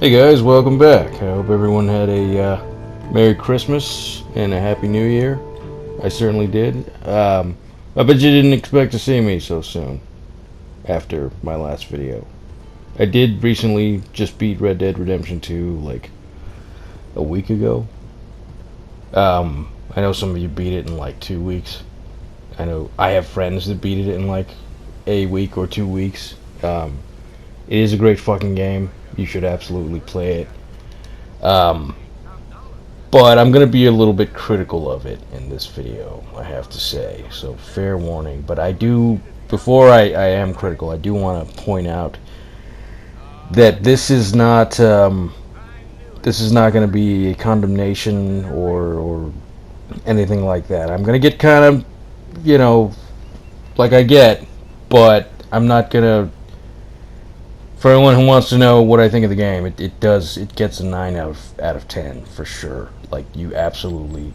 Hey guys, welcome back. I hope everyone had a Merry Christmas and a Happy New Year. I certainly did. I bet you didn't expect to see me so soon after my last video. I did recently just beat Red Dead Redemption 2 like a week ago. I know some of you beat it in like 2 weeks. I know I have friends that beat it in like a week or 2 weeks. It is a great fucking game. You should absolutely play it. Um, but I'm going to be a little bit critical of it in this video, I have to say. So fair warning. But before I am critical, I do want to point out that this is not going to be a condemnation or anything like that. I'm going to get kind of, like I get, but I'm not going to. For anyone who wants to know what I think of the game, it gets a 9 out of 10 for sure. Like, you absolutely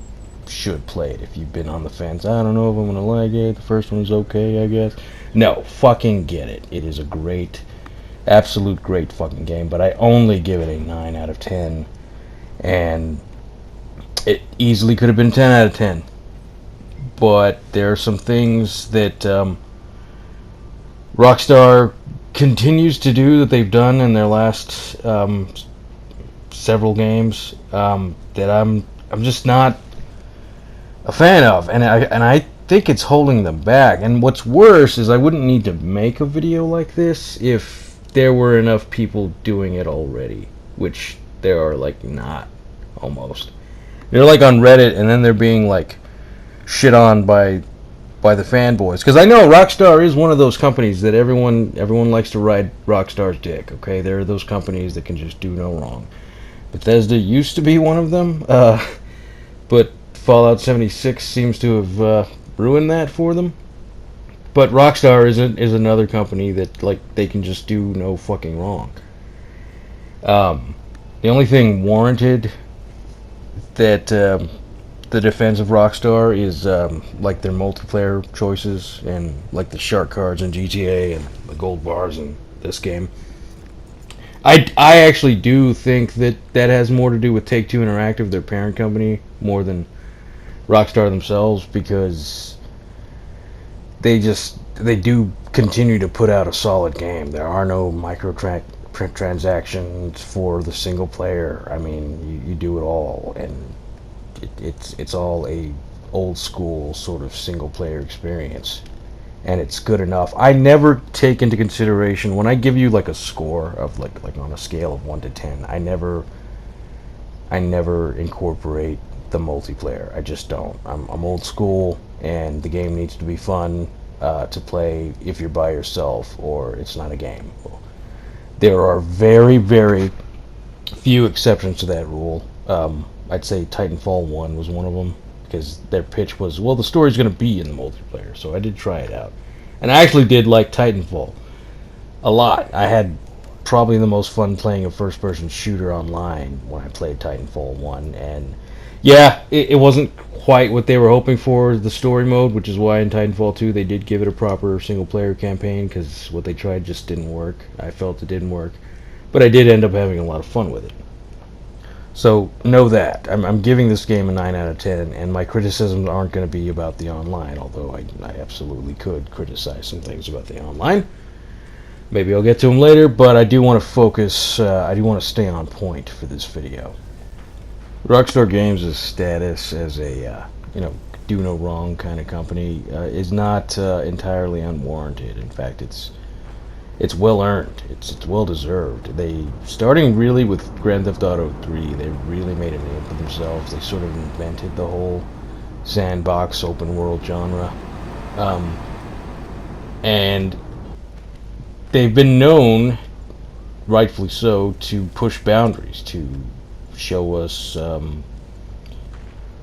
should play it if you've been on the fence. I don't know if I'm gonna like it. The first one was okay, I guess. No, fucking get it. It is a great, absolute great fucking game. But I only give it a 9 out of 10, and it easily could have been 10 out of 10. But there are some things that Rockstar continues to do that they've done in their last several games that I'm just not a fan of, and I think it's holding them back. And what's worse is I wouldn't need to make a video like this if there were enough people doing it already, which there are like not almost. They're like on Reddit, and then they're being like shit on by the fanboys, because I know Rockstar is one of those companies that everyone likes to ride Rockstar's dick. Okay, there are those companies that can just do no wrong. Bethesda used to be one of them, but Fallout 76 seems to have ruined that for them. But Rockstar is another company that like they can just do no fucking wrong. The only thing warranted that the defense of Rockstar is like their multiplayer choices and like the shark cards in GTA and the gold bars in this game. I actually do think that has more to do with Take-Two Interactive, their parent company, more than Rockstar themselves, because they do continue to put out a solid game. There are no microtransactions for the single player. I mean, you do it all, and it's all a old school sort of single player experience, and it's good enough. I never take into consideration when I give you like a score of like on a scale of 1 to 10. I never incorporate the multiplayer. I just don't. I'm old school, and the game needs to be fun to play if you're by yourself, or it's not a game. There are very, very few exceptions to that rule. I'd say Titanfall 1 was one of them, because their pitch was, well, the story's going to be in the multiplayer, so I did try it out. And I actually did like Titanfall a lot. I had probably the most fun playing a first-person shooter online when I played Titanfall 1, and yeah, it wasn't quite what they were hoping for, the story mode, which is why in Titanfall 2 they did give it a proper single-player campaign, because what they tried just didn't work. I felt it didn't work, but I did end up having a lot of fun with it. So know that. I'm giving this game a 9 out of 10, and my criticisms aren't going to be about the online, although I absolutely could criticize some things about the online. Maybe I'll get to them later, but I do want to focus, I do want to stay on point for this video. Rockstar Games' status as a, do no wrong kind of company is not entirely unwarranted. In fact, it's well earned. It's well deserved. They, starting really with Grand Theft Auto 3, they really made a name for themselves. They sort of invented the whole sandbox open world genre, and they've been known, rightfully so, to push boundaries, to show us the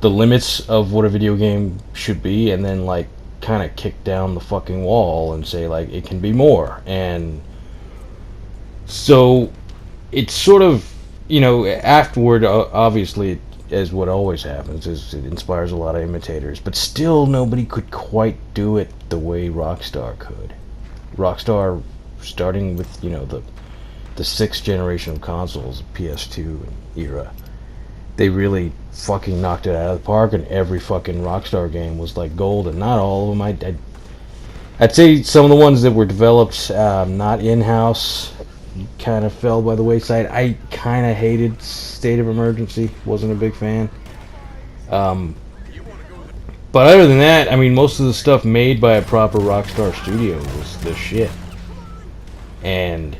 limits of what a video game should be, and then like kind of kick down the fucking wall and say like it can be more. And so it's sort of, afterward, obviously, as what always happens, is it inspires a lot of imitators, but still nobody could quite do it the way Rockstar could. Rockstar, starting with the the 6th generation of consoles, PS2 era, they really fucking knocked it out of the park, and every fucking Rockstar game was like gold, and not all of them. I'd say some of the ones that were developed not in-house kind of fell by the wayside. I kind of hated State of Emergency, wasn't a big fan. But other than that, I mean, most of the stuff made by a proper Rockstar studio was the shit. And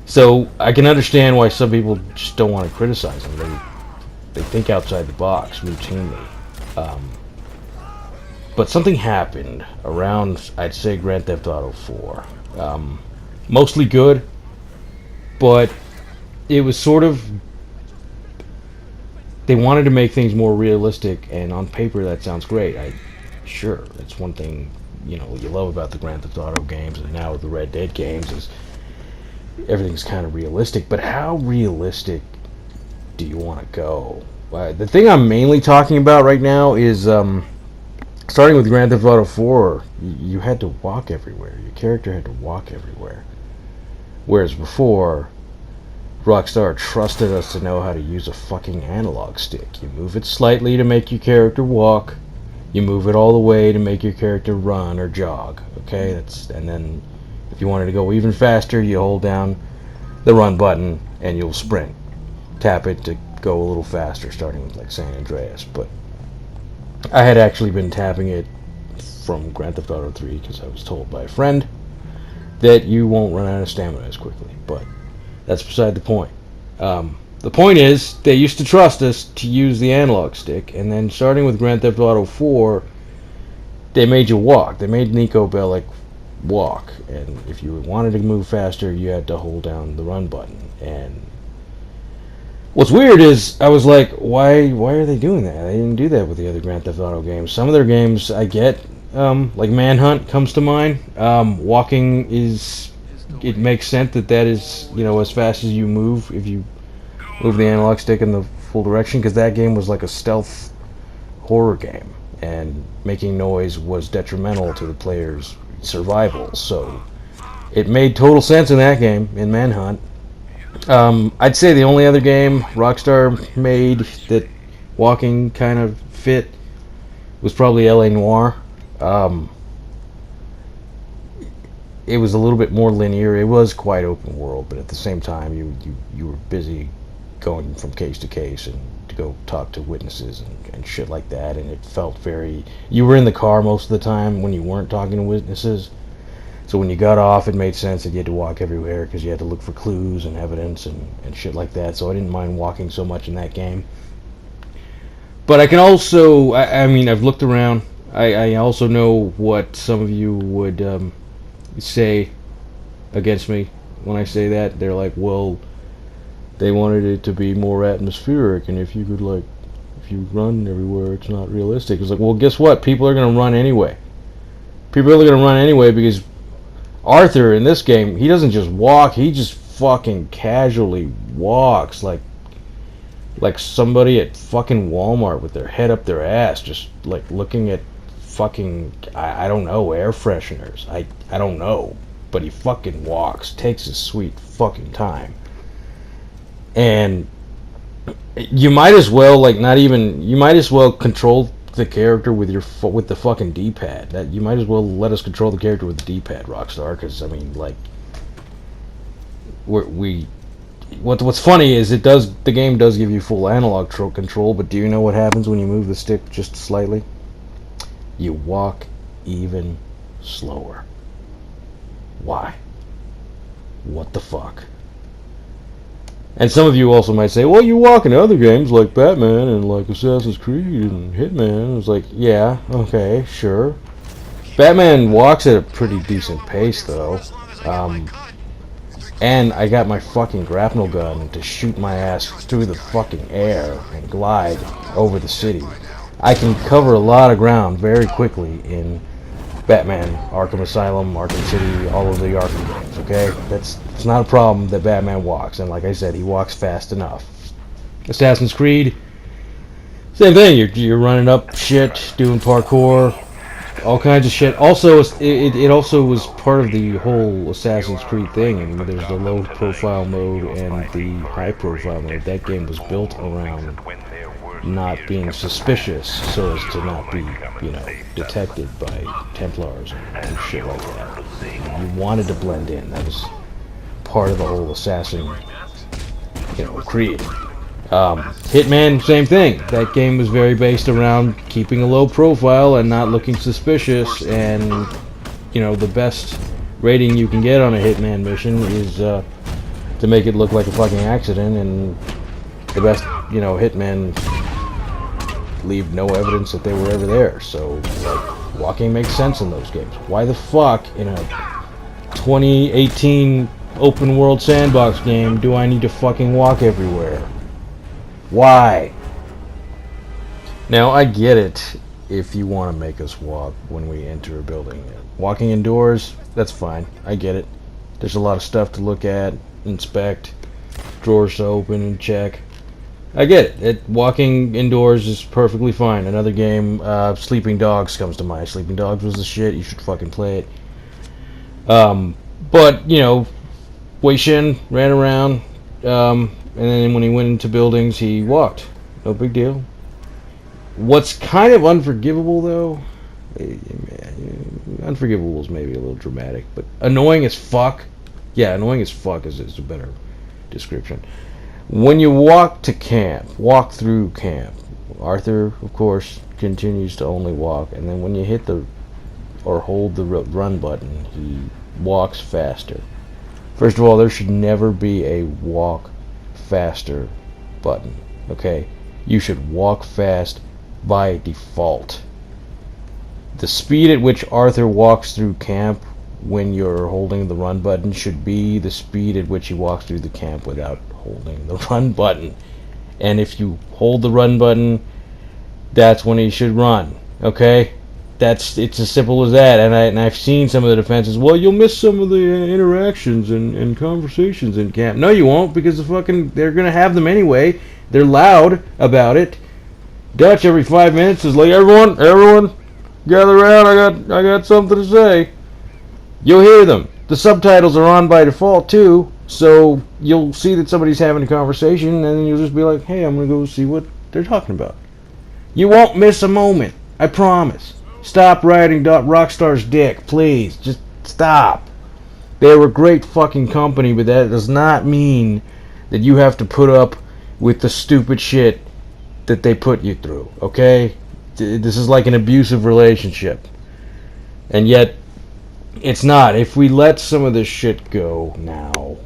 so I can understand why some people just don't want to criticize them. They think outside the box routinely. But something happened around, I'd say, Grand Theft Auto 4. Mostly good, but it was sort of... They wanted to make things more realistic, and on paper that sounds great. Sure, it's one thing, you love about the Grand Theft Auto games, and now the Red Dead games, is everything's kind of realistic. But how realistic do you want to go? The thing I'm mainly talking about right now is, starting with Grand Theft Auto 4, you had to walk everywhere. Your character had to walk everywhere. Whereas before, Rockstar trusted us to know how to use a fucking analog stick. You move it slightly to make your character walk. You move it all the way to make your character run or jog. Okay, and then if you wanted to go even faster, you hold down the run button and you'll sprint. Tap it to go a little faster, starting with like San Andreas. But I had actually been tapping it from Grand Theft Auto 3 because I was told by a friend that you won't run out of stamina as quickly. But that's beside the point. The point is, they used to trust us to use the analog stick, and then starting with Grand Theft Auto 4, they made you walk. They made Nico Bellic walk, and if you wanted to move faster, you had to hold down the run button. And what's weird is, I was like, why are they doing that? They didn't do that with the other Grand Theft Auto games. Some of their games, I get, like Manhunt comes to mind. Walking is... It makes sense that is, as fast as you move, if you move the analog stick in the full direction, because that game was like a stealth horror game, and making noise was detrimental to the player's survival. So it made total sense in that game, in Manhunt. I'd say the only other game Rockstar made that walking kind of fit was probably LA Noire. It was a little bit more linear. It was quite open world, but at the same time, you were busy going from case to case and to go talk to witnesses and shit like that. And it felt very... You were in the car most of the time when you weren't talking to witnesses. So when you got off, it made sense that you had to walk everywhere because you had to look for clues and evidence and shit like that. So I didn't mind walking so much in that game. But I can also... I mean, I've looked around. I also know what some of you would... say against me when I say that. They're like, well, they wanted it to be more atmospheric, and if you run everywhere, it's not realistic. It's like, well, guess what? People are gonna run anyway. People are gonna run anyway because Arthur in this game, he doesn't just walk, he just fucking casually walks like somebody at fucking Walmart with their head up their ass, just like looking at fucking, I don't know, air fresheners. I don't know. But he fucking walks, takes his sweet fucking time. And you might as well, you might as well control the character with the fucking D-pad. That you might as well let us control the character with the D-pad, Rockstar, because, I mean, like, what's funny is the game does give you full analog control, but do you know what happens when you move the stick just slightly? You walk even slower. Why? What the fuck? And some of you also might say, well, you walk in other games like Batman and like Assassin's Creed and Hitman. It's like, yeah, okay, sure. Batman walks at a pretty decent pace, though. And I got my fucking grapnel gun to shoot my ass through the fucking air and glide over the city. I can cover a lot of ground very quickly in Batman, Arkham Asylum, Arkham City, all of the Arkham games, okay? It's not a problem that Batman walks, and like I said, he walks fast enough. Assassin's Creed, same thing, you're running up shit, doing parkour, all kinds of shit. Also, it also was part of the whole Assassin's Creed thing. I mean, there's the low profile mode and the high profile mode. That game was built around not being suspicious so as to not be, detected by Templars and shit like that. You wanted to blend in. That was part of the whole assassin, creed. Hitman, same thing. That game was very based around keeping a low profile and not looking suspicious, and the best rating you can get on a Hitman mission is to make it look like a fucking accident, and the best, Hitman leave no evidence that they were ever there. So, walking makes sense in those games. Why the fuck, in a 2018 open world sandbox game, do I need to fucking walk everywhere? Why? Now, I get it if you want to make us walk when we enter a building. Walking indoors, that's fine. I get it. There's a lot of stuff to look at, inspect, drawers to open and check. I get it. Walking indoors is perfectly fine. Another game, Sleeping Dogs comes to mind. Sleeping Dogs was the shit. You should fucking play it. But, Wei Shin ran around, and then when he went into buildings, he walked. No big deal. What's kind of unforgivable, though, unforgivable is maybe a little dramatic, but annoying as fuck. Yeah, annoying as fuck is a better description. When you walk through camp, Arthur, of course, continues to only walk, and then when you hit or hold the run button, he walks faster. First of all, there should never be a walk faster button, okay? You should walk fast by default. The speed at which Arthur walks through camp when you're holding the run button should be the speed at which he walks through the camp without holding the run button. And if you hold the run button, that's when he should run, okay? It's as simple as that. And I've seen some of the defenses. Well, you'll miss some of the interactions and conversations in camp. No, you won't, because they're gonna have them anyway. They're loud about it. Dutch every 5 minutes is like, everyone, gather around. I got something to say. You'll hear them. The subtitles are on by default too, so you'll see that somebody's having a conversation, and then you'll just be like, hey, I'm gonna go see what they're talking about. You won't miss a moment. I promise. Stop riding Rockstar's dick, please. Just stop. They were great fucking company, but that does not mean that you have to put up with the stupid shit that they put you through, okay? This is like an abusive relationship. And yet, it's not. If we let some of this shit go now,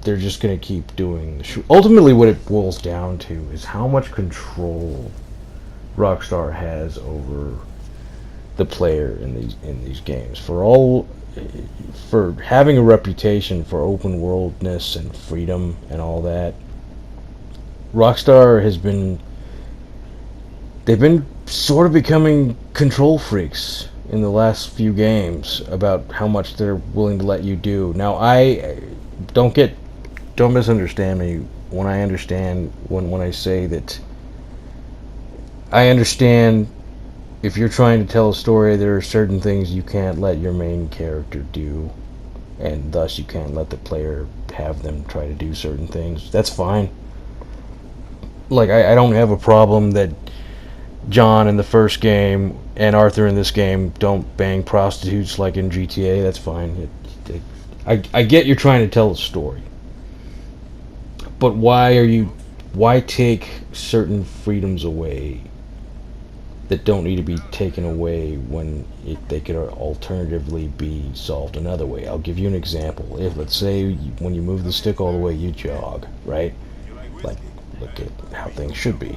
they're just going to keep doing the shit. Ultimately, what it boils down to is how much control Rockstar has over the player in these games. For having a reputation for open worldness and freedom and all that, Rockstar they've been sort of becoming control freaks in the last few games about how much they're willing to let you do. Now, don't misunderstand me when I say that I understand if you're trying to tell a story, there are certain things you can't let your main character do, and thus you can't let the player have them try to do certain things. That's fine. Like, I don't have a problem that John in the first game and Arthur in this game don't bang prostitutes like in GTA. That's fine. I get you're trying to tell a story, but why take certain freedoms away that don't need to be taken away when they could alternatively be solved another way? I'll give you an example. If, let's say, when you move the stick all the way, you jog, right? Like, look at how things should be.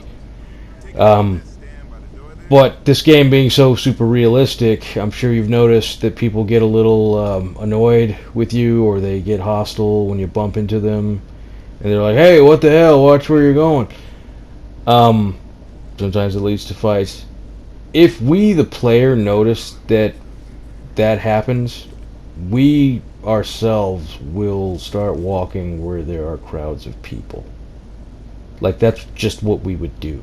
But this game being so super realistic, I'm sure you've noticed that people get a little annoyed with you, or they get hostile when you bump into them, and they're like, hey, what the hell, watch where you're going. Sometimes it leads to fights. If we, the player, notice that happens, we ourselves will start walking where there are crowds of people. Like, that's just what we would do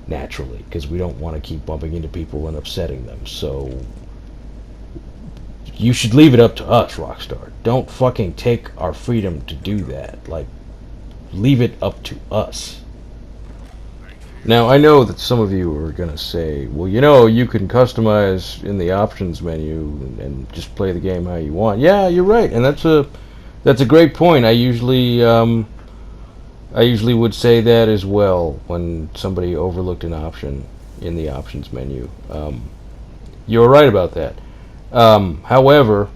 naturally, because we don't want to keep bumping into people and upsetting them. So you should leave it up to us, Rockstar. Don't fucking take our freedom to do that. Like, leave it up to us. Now, I know that some of you are going to say, well, you know, you can customize in the options menu and just play the game how you want. Yeah, you're right, and that's a great point. I usually would say that as well when somebody overlooked an option in the options menu. You're right about that. However,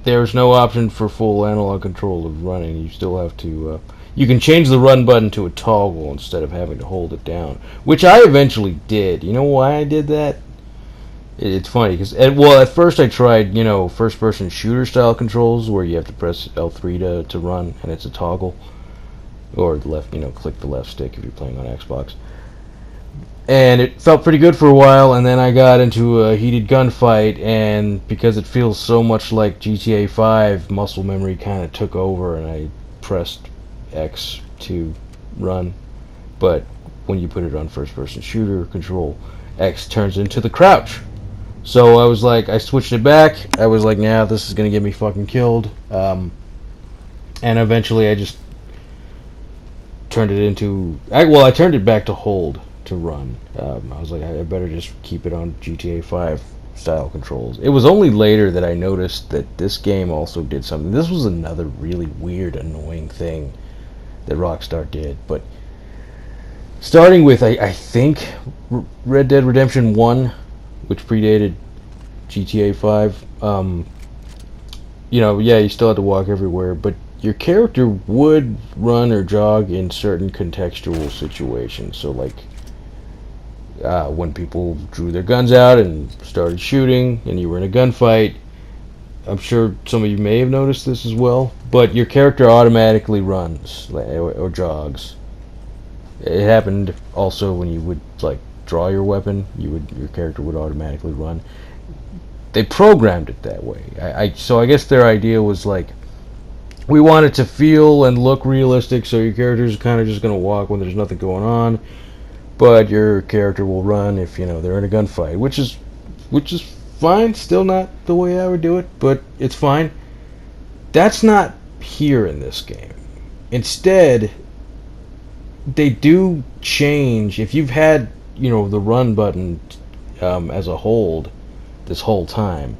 there's no option for full analog control of running. You still have to... you can change the run button to a toggle instead of having to hold it down, which I eventually did. You know why I did that? It's funny, because... Well, at first I tried, you know, first-person shooter-style controls where you have to press L3 to run, and it's a toggle. Or left, you know, click the left stick if you're playing on Xbox. And it felt pretty good for a while, and then I got into a heated gunfight, and because it feels so much like GTA 5, muscle memory kind of took over, and I pressed X to run. But when you put it on first-person shooter control, X turns into the crouch. So I was like, I switched it back. I was like, nah, this is going to get me fucking killed. And eventually I just turned it into... I turned it back to hold to run. I was like, I better just keep it on GTA 5 style controls. It was only later that I noticed that this game also did something. This was another really weird, annoying thing that Rockstar did. But starting with, I think, Red Dead Redemption 1, which predated GTA 5, you know, yeah, you still had to walk everywhere, but your character would run or jog in certain contextual situations. So, like, when people drew their guns out and started shooting, and you were in a gunfight, I'm sure some of you may have noticed this as well, but your character automatically runs or jogs. It happened also when you would, like, draw your weapon, your character would automatically run. They programmed it that way. So I guess their idea was, like, we want it to feel and look realistic, so your character's kind of just going to walk when there's nothing going on, but your character will run if, you know, they're in a gunfight, which is fine. Still not the way I would do it, but it's fine. That's not here in this game. Instead, they do change. If you've had, you know, the run button as a hold this whole time,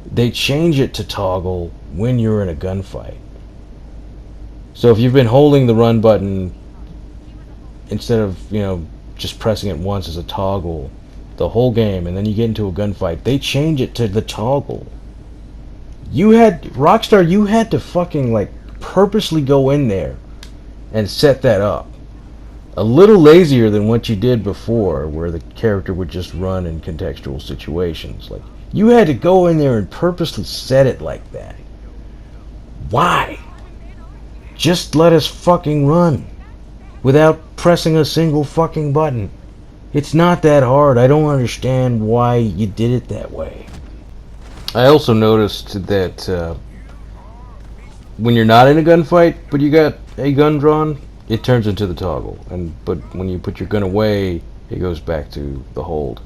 they change it to toggle when you're in a gunfight. So if you've been holding the run button instead of, you know, just pressing it once as a toggle the whole game, and then you get into a gunfight, they change it to the toggle. Rockstar, you had to fucking, like, purposely go in there and set that up. A little lazier than what you did before, where the character would just run in contextual situations. Like, you had to go in there and purposely set it like that. Why? Just let us fucking run without pressing a single fucking button. It's not that hard. I don't understand why you did it that way. I also noticed that when you're not in a gunfight, but you got a gun drawn, it turns into the toggle. But when you put your gun away, it goes back to the hold.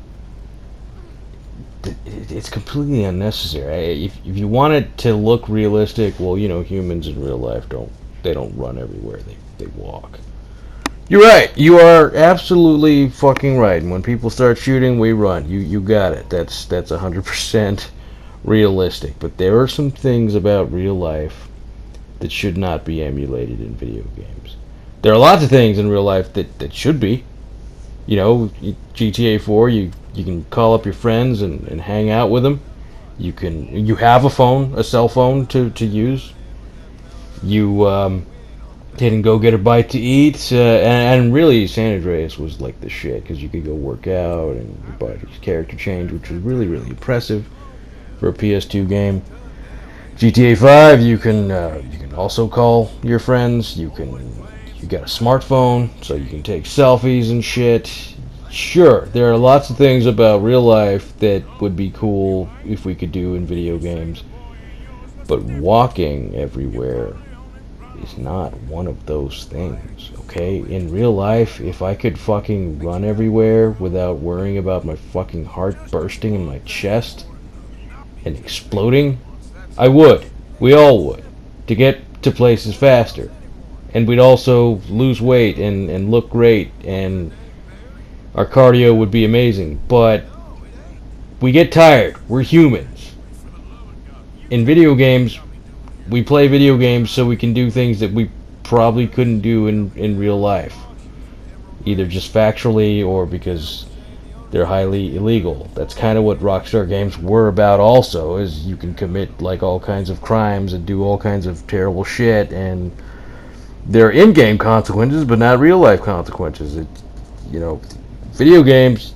It's completely unnecessary. If you want it to look realistic, well, you know, humans in real life don't run everywhere. They walk. You're right. You are absolutely fucking right. And when people start shooting, we run. You got it. That's 100% realistic. But there are some things about real life that should not be emulated in video games. There are lots of things in real life that should be. You know, GTA 4, you can call up your friends and hang out with them. You have a cell phone to use. You can go get a bite to eat, and really San Andreas was like the shit, because you could go work out and your body's character change, which was really, really impressive for a PS2 game. GTA 5, you can also call your friends. You got a smartphone, so you can take selfies and shit. Sure, there are lots of things about real life that would be cool if we could do in video games, but walking everywhere is not one of those things, okay? In real life, if I could fucking run everywhere without worrying about my fucking heart bursting in my chest, and exploding, I would. We all would. To get to places faster. And we'd also lose weight and look great, and our cardio would be amazing. But we get tired. We're humans. In video games, we play video games so we can do things that we probably couldn't do in real life. Either just factually or because they're highly illegal. That's kind of what Rockstar games were about also, is you can commit like all kinds of crimes and do all kinds of terrible shit, and there are in-game consequences but not real-life consequences. You know, video games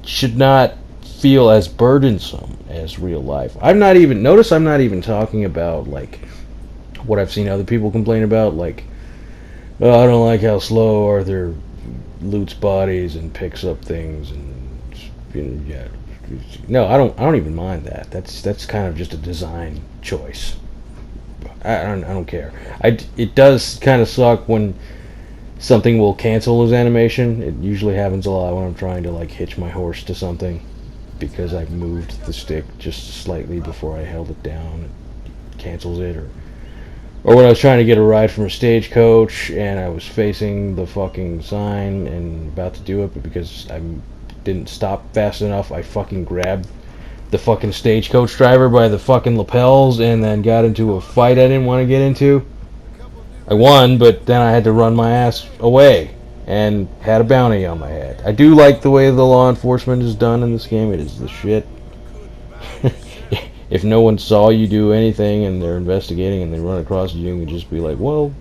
should not feel as burdensome as real life. I'm not even talking about like what I've seen other people complain about, like, oh, I don't like how slow Arthur loots bodies and picks up things, and yeah. No, I don't even mind that. That's kind of just a design choice. I don't care. It does kind of suck when something will cancel his animation. It usually happens a lot when I'm trying to like hitch my horse to something because I moved the stick just slightly before I held it down. It cancels it, or when I was trying to get a ride from a stagecoach and I was facing the fucking sign and about to do it, but because I didn't stop fast enough, I fucking grabbed the fucking stagecoach driver by the fucking lapels and then got into a fight I didn't want to get into. I won, but then I had to run my ass away and had a bounty on my head. I do like the way the law enforcement is done in this game. It is the shit. If no one saw you do anything and they're investigating and they run across you, you can just be like, well,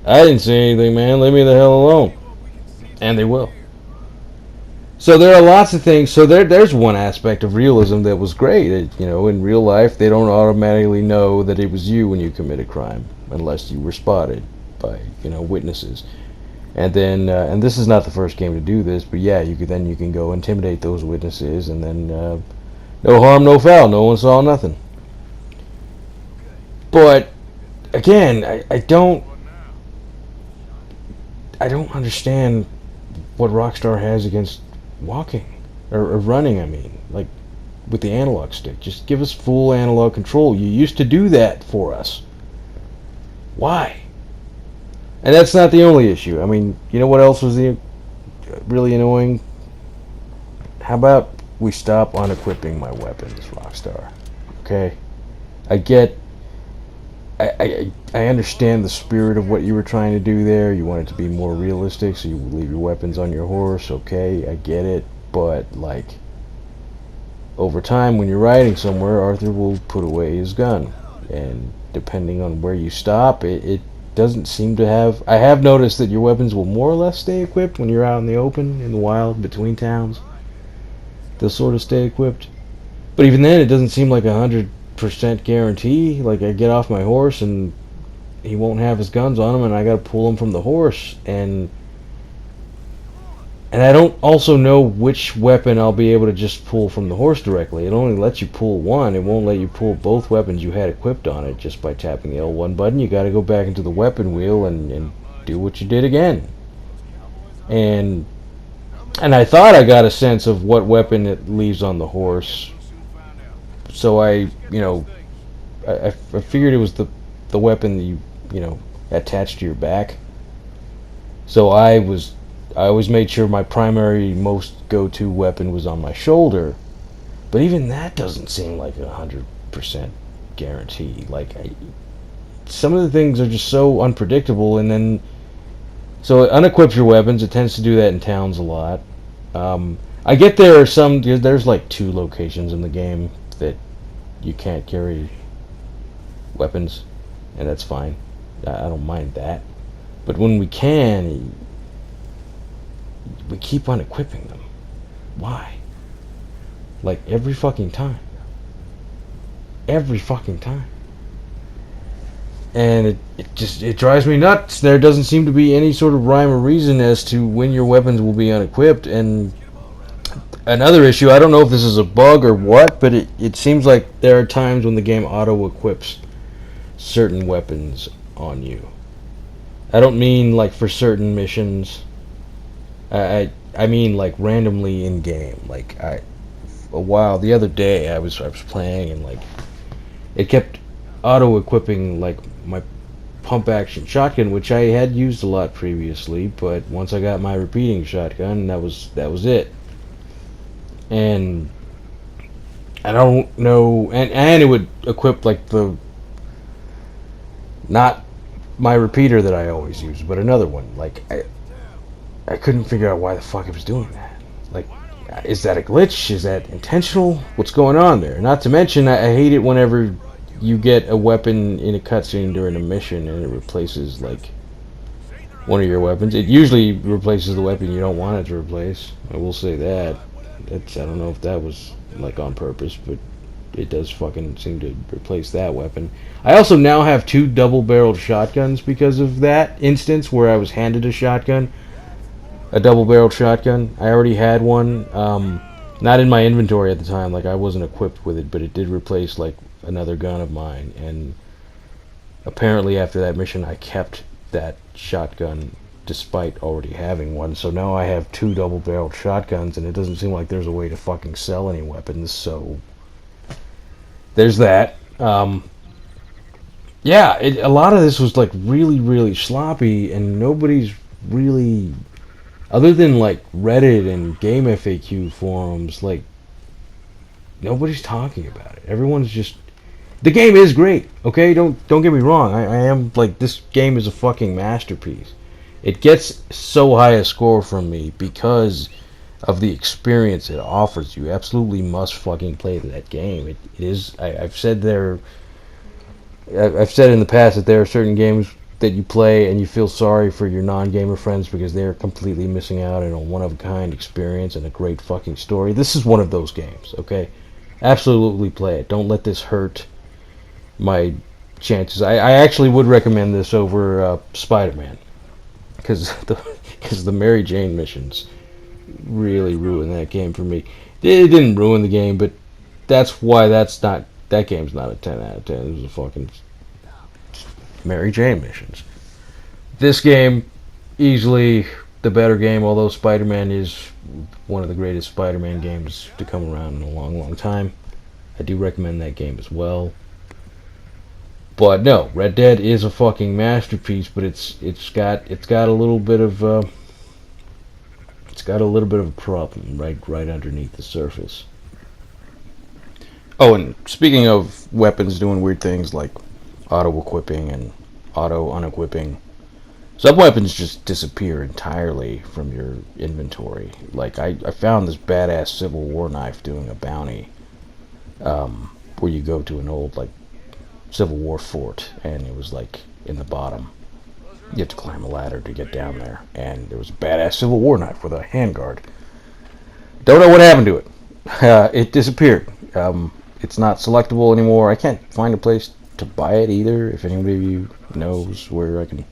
I didn't see anything, man. Leave me the hell alone. And they will. So there are lots of things. So there's one aspect of realism that was great. In real life, they don't automatically know that it was you when you commit a crime, unless you were spotted by witnesses. And then, and this is not the first game to do this, but yeah, you can go intimidate those witnesses, and then no harm, no foul. No one saw nothing. But again, I don't understand what Rockstar has against walking or running. I mean, like with the analog stick, just give us full analog control. You used to do that for us. Why? And that's not the only issue. I mean, you know what else was really annoying? How about we stop unequipping my weapons, Rockstar? Okay, I understand the spirit of what you were trying to do there. You want it to be more realistic, so you leave your weapons on your horse. Okay, I get it. But, like, over time, when you're riding somewhere, Arthur will put away his gun. And depending on where you stop, it doesn't seem to have... I have noticed that your weapons will more or less stay equipped when you're out in the open, in the wild, between towns. They'll sort of stay equipped. But even then, it doesn't seem like 100% guarantee. Like, I get off my horse and he won't have his guns on him, and I gotta pull him from the horse, and I don't also know which weapon I'll be able to just pull from the horse directly. It only lets you pull one. It won't let you pull both weapons you had equipped on it just by tapping the L1 button. You gotta go back into the weapon wheel and do what you did again. And I thought I got a sense of what weapon it leaves on the horse, so I figured it was the weapon that you attached to your back. So I always made sure my primary, most go-to weapon was on my shoulder. But even that doesn't seem like 100% guarantee. Like, some of the things are just so unpredictable, and then so it unequips your weapons. It tends to do that in towns a lot. I get there's like 2 locations in the game that you can't carry weapons, and that's fine. I don't mind that. But when we can, we keep on equipping them. Why? Like every fucking time. Every fucking time. And it drives me nuts. There doesn't seem to be any sort of rhyme or reason as to when your weapons will be unequipped. And another issue, I don't know if this is a bug or what, but it seems like there are times when the game auto-equips certain weapons on you. I don't mean like for certain missions. I mean like randomly in game. Like a while. The other day, I was playing and like it kept auto equipping like my pump action shotgun, which I had used a lot previously, but once I got my repeating shotgun, that was it. And I don't know, and it would equip like the not my repeater that I always use, but another one. Like I couldn't figure out why the fuck it was doing that. Like, is that a glitch? Is that intentional? What's going on there? Not to mention, I hate it whenever you get a weapon in a cutscene during a mission and it replaces like one of your weapons. It usually replaces the weapon you don't want it to replace. I will say that. I don't know if that was like on purpose, but it does fucking seem to replace that weapon. I also now have 2 double-barreled shotguns because of that instance where I was handed a double-barreled shotgun. I already had one, not in my inventory at the time. Like I wasn't equipped with it, but it did replace like another gun of mine. And apparently, after that mission, I kept that shotgun despite already having one. So now I have 2 double-barreled shotguns, and it doesn't seem like there's a way to fucking sell any weapons. So there's that. Yeah, a lot of this was like really, really sloppy, and nobody's really, other than like Reddit and Game FAQ forums, like nobody's talking about it. Everyone's just, the game is great, okay? Don't get me wrong. I am like, this game is a fucking masterpiece. It gets so high a score from me because of the experience it offers you. Absolutely must fucking play that game. It is. I've said in the past that there are certain games that you play and you feel sorry for your non-gamer friends because they're completely missing out on a one-of-a-kind experience and a great fucking story. This is one of those games, okay? Absolutely play it. Don't let this hurt my chances. I actually would recommend this over Spider-Man because the Mary Jane missions really ruined that game for me. It didn't ruin the game, but that's why that game's not a 10 out of 10. It was a fucking Mary Jane missions. This game, easily the better game, although Spider-Man is one of the greatest Spider-Man games to come around in a long, long time. I do recommend that game as well. But no, Red Dead is a fucking masterpiece, but it's got a little bit of a problem right underneath the surface. Oh, and speaking of weapons doing weird things like auto-equipping and auto-unequipping, some weapons just disappear entirely from your inventory. Like, I found this badass Civil War knife doing a bounty, where you go to an old, like, Civil War fort, and it was, like, in the bottom. You have to climb a ladder to get down there, and there was a badass Civil War knife with a handguard. Don't know what happened to it. It disappeared. It's not selectable anymore. I can't find a place to buy it either. If anybody of you knows where I can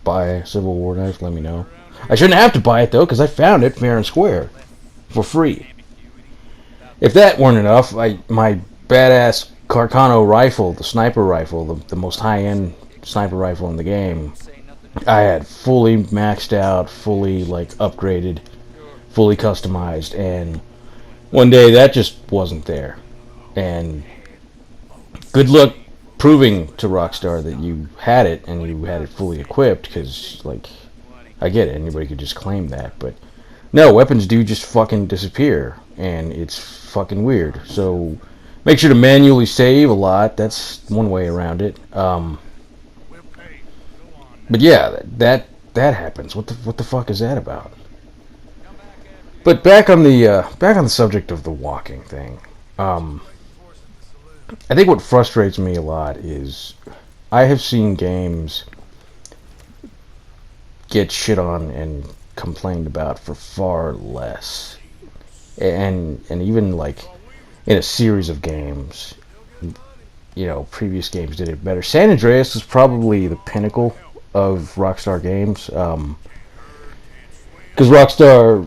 buy a Civil War knife, let me know. I shouldn't have to buy it, though, because I found it fair and square for free. If that weren't enough, my badass Carcano rifle, the sniper rifle, the most high-end sniper rifle in the game, I had fully maxed out, fully like upgraded, fully customized, and one day that just wasn't there. And good luck proving to Rockstar that you had it and you had it fully equipped, because like, I get it, anybody could just claim that, but no, weapons do just fucking disappear, and it's fucking weird. So make sure to manually save a lot. That's one way around it. But yeah, that happens. What the fuck is that about? But back on the subject of the walking thing. I think what frustrates me a lot is I have seen games get shit on and complained about for far less, and even like in a series of games, you know, previous games did it better. San Andreas is probably the pinnacle of Rockstar games, because Rockstar,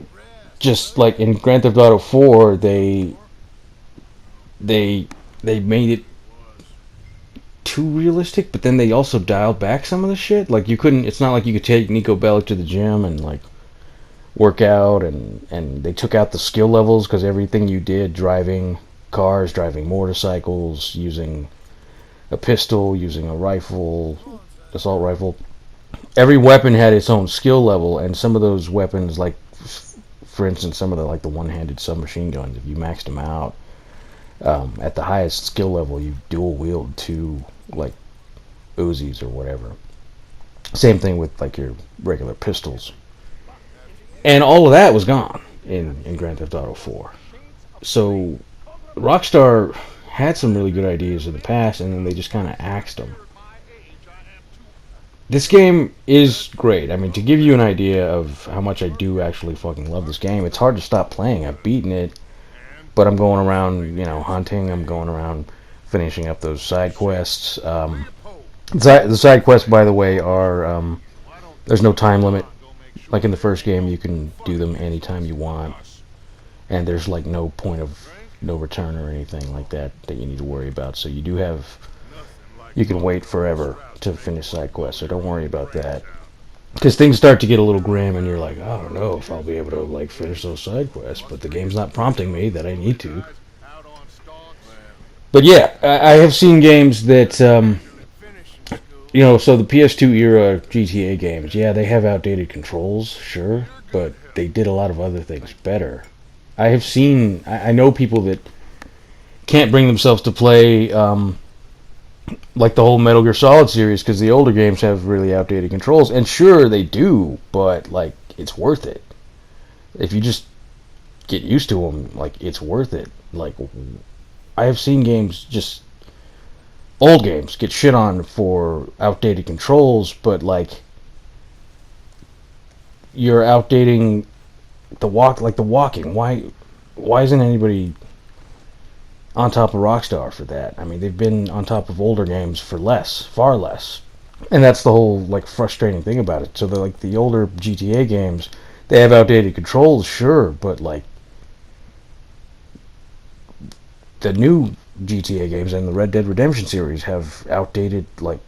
just like in Grand Theft Auto 4, they made it too realistic, but then they also dialed back some of the shit. Like, you couldn't, it's not like you could take Nico Bellic to the gym and like work out, and they took out the skill levels because everything you did, driving cars, driving motorcycles, using a pistol, using a rifle, assault rifle, every weapon had its own skill level, and some of those weapons, like for instance, some of the one-handed submachine guns, if you maxed them out at the highest skill level, you dual wield two like Uzis or whatever. Same thing with like your regular pistols, and all of that was gone in Grand Theft Auto 4. So Rockstar had some really good ideas in the past, and then they just kind of axed them. This game is great. I mean, to give you an idea of how much I do actually fucking love this game, it's hard to stop playing. I've beaten it, but I'm going around, hunting. I'm going around finishing up those side quests. The side quests, by the way, are there's no time limit. Like in the first game, you can do them anytime you want, and there's like no point of no return or anything like that you need to worry about. So you can wait forever to finish side quests, so don't worry about that. Because things start to get a little grim, and you're like, I don't know if I'll be able to like finish those side quests, but the game's not prompting me that I need to. But yeah, I have seen games that, so the PS2 era GTA games, yeah, they have outdated controls, sure, but they did a lot of other things better. I know people that can't bring themselves to play like the whole Metal Gear Solid series because the older games have really outdated controls, and sure they do, but like it's worth it if you just get used to them. Like it's worth it. Like I have seen old games get shit on for outdated controls, but like you're outdating the walking. Why isn't anybody on top of Rockstar for that? I mean, they've been on top of older games for far less. And that's the whole like frustrating thing about it. So the older GTA games, they have outdated controls, sure, but like the new GTA games and the Red Dead Redemption series have outdated like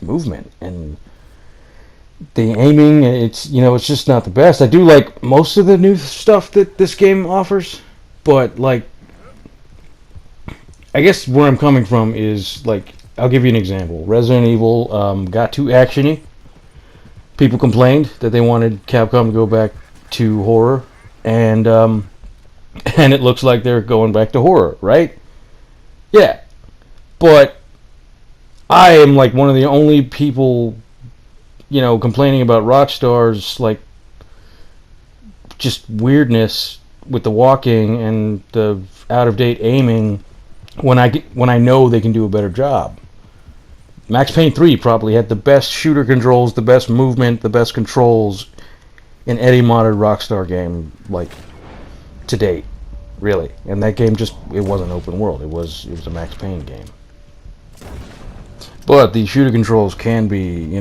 movement, and the aiming, it's just not the best. I do like most of the new stuff that this game offers, but like I guess where I'm coming from is, like, I'll give you an example. Resident Evil got too actiony. People complained that they wanted Capcom to go back to horror, and it looks like they're going back to horror, right? Yeah, but I am like one of the only people, complaining about Rockstar's like just weirdness with the walking and the out of date aiming. When I know they can do a better job. Max Payne 3 probably had the best shooter controls, the best movement, the best controls in any modern Rockstar game, like, to date, really. And that game it wasn't open world. It was a Max Payne game. But the shooter controls can be,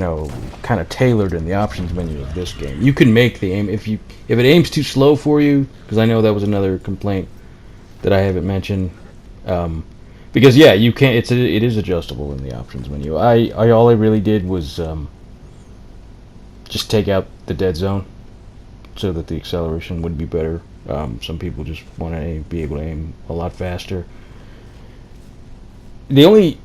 kind of tailored in the options menu of this game. You can make the aim if it aims too slow for you, because I know that was another complaint that I haven't mentioned. Because yeah, you can't. It is adjustable in the options menu. All I really did was just take out the dead zone, so that the acceleration would be better. Some people just want to be able to aim a lot faster. So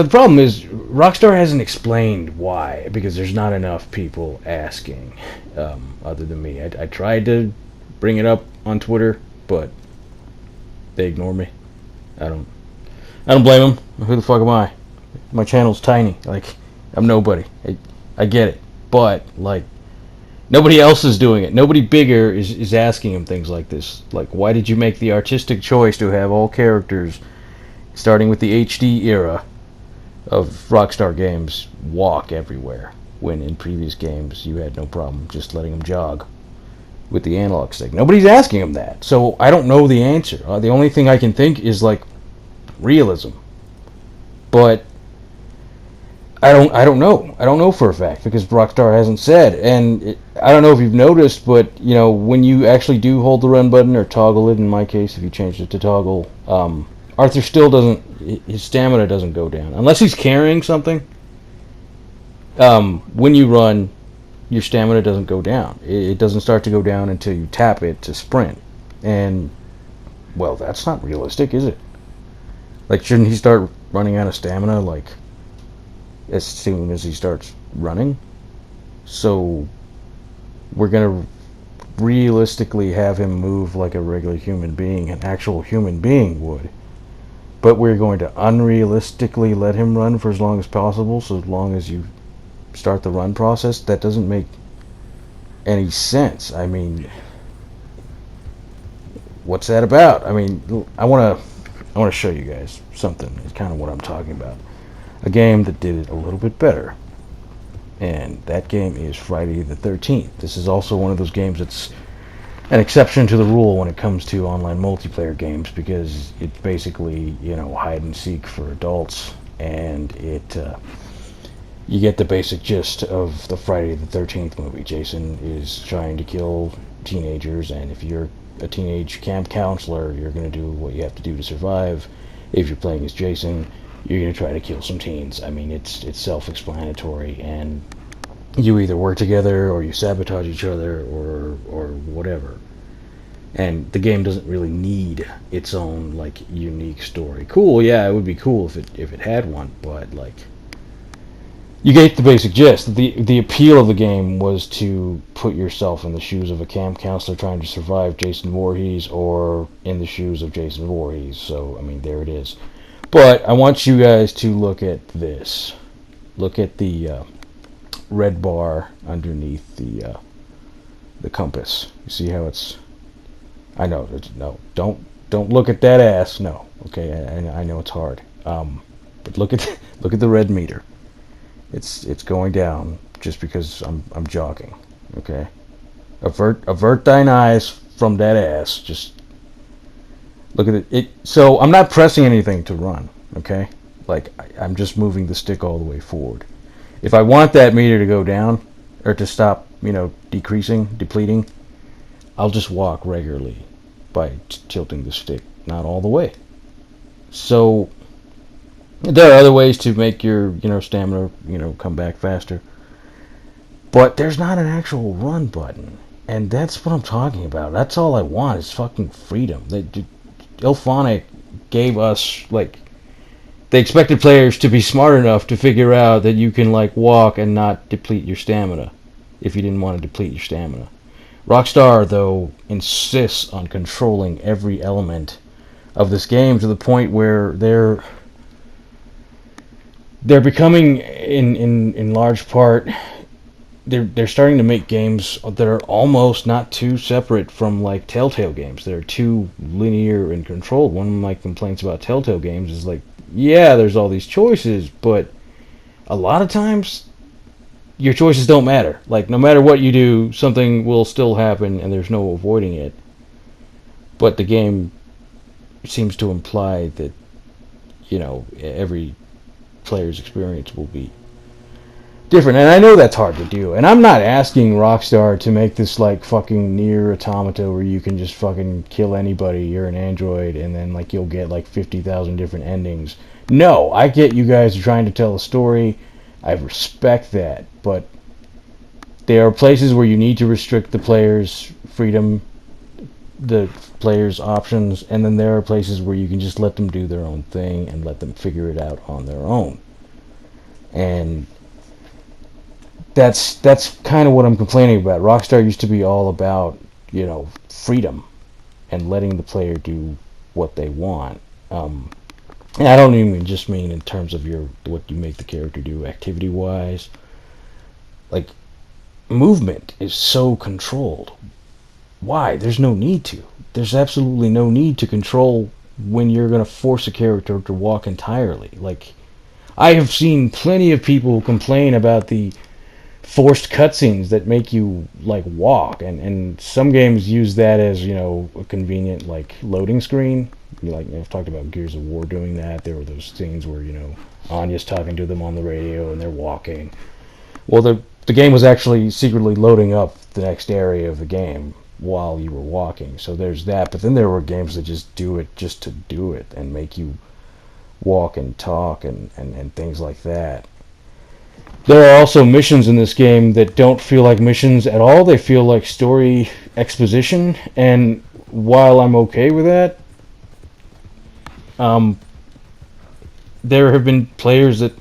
the problem is Rockstar hasn't explained why, because there's not enough people asking, other than me. I tried to bring it up on Twitter, but they ignore me. I don't blame them. Who the fuck am I? My channel's tiny. Like, I'm nobody. I get it. But, like, nobody else is doing it. Nobody bigger is asking him things like this. Like, why did you make the artistic choice to have all characters, starting with the HD era of Rockstar games, walk everywhere, when in previous games you had no problem just letting them jog with the analog stick? Nobody's asking him that, so I don't know the answer. The only thing I can think is like realism, but I don't know for a fact, because Rockstar hasn't said. And I don't know if you've noticed, but when you actually do hold the run button or toggle it, in my case if you changed it to toggle, Arthur still his stamina doesn't go down unless he's carrying something. When you run, your stamina doesn't go down. It doesn't start to go down until you tap it to sprint. And, well, that's not realistic, is it? Like, shouldn't he start running out of stamina, like, as soon as he starts running? So, we're gonna realistically have him move like a regular human being, an actual human being would. But we're going to unrealistically let him run for as long as possible, so long as you start the run process. That doesn't make any sense. I mean, what's that about? I mean, I want to show you guys something. It's kind of what I'm talking about. A game that did it a little bit better. And that game is Friday the 13th. This is also one of those games that's an exception to the rule when it comes to online multiplayer games, because it's basically, hide and seek for adults, and you get the basic gist of the Friday the 13th movie. Jason is trying to kill teenagers, and if you're a teenage camp counselor, you're going to do what you have to do to survive. If you're playing as Jason, you're going to try to kill some teens. I mean, it's self-explanatory, and you either work together or you sabotage each other or whatever. And the game doesn't really need its own like unique story. Cool, yeah, it would be cool if it had one, but like, you get the basic gist. The appeal of the game was to put yourself in the shoes of a camp counselor trying to survive Jason Voorhees, or in the shoes of Jason Voorhees. So I mean, there it is. But I want you guys to look at this. Look at the red bar underneath the compass. You see how it's? I know. No, don't look at that ass. No. Okay, I know it's hard. But look at the red meter. It's going down just because I'm jogging. Okay. Avert thine eyes from that ass. Just look at it. So I'm not pressing anything to run. Okay. Like I'm just moving the stick all the way forward. If I want that meter to go down or to stop, depleting, I'll just walk regularly by tilting the stick, not all the way. So there are other ways to make your, stamina, come back faster. But there's not an actual run button. And that's what I'm talking about. That's all I want is fucking freedom. Ilphonic gave us, they expected players to be smart enough to figure out that you can, walk and not deplete your stamina if you didn't want to deplete your stamina. Rockstar, though, insists on controlling every element of this game to the point where they're becoming, in large part, they're starting to make games that are almost not too separate from Telltale games. They're too linear and controlled. One of my complaints about Telltale games is yeah, there's all these choices, but a lot of times your choices don't matter. No matter what you do, something will still happen and there's no avoiding it. But the game seems to imply that, every player's experience will be different. And I know that's hard to do. And I'm not asking Rockstar to make this fucking Nier Automata where you can just fucking kill anybody, you're an android, and then you'll get 50,000 different endings. No, I get you guys are trying to tell a story. I respect that. But there are places where you need to restrict the player's freedom, the player's options, and then there are places where you can just let them do their own thing and let them figure it out on their own. And that's kind of what I'm complaining about. Rockstar used to be all about, freedom and letting the player do what they want. And I don't even just mean in terms of what you make the character do activity-wise. Movement is so controlled. Why? There's no need to. There's absolutely no need to control when you're going to force a character to walk entirely. I have seen plenty of people complain about the forced cutscenes that make you walk, and some games use that as a convenient loading screen. I've talked about Gears of War doing that. There were those scenes where Anya's talking to them on the radio and they're walking. Well, the game was actually secretly loading up the next area of the game while you were walking. So there's that. But then there were games that just do it just to do it and make you walk and talk and things like that. There are also missions in this game that don't feel like missions at all. They feel like story exposition, and while I'm okay with that, um, there have been players that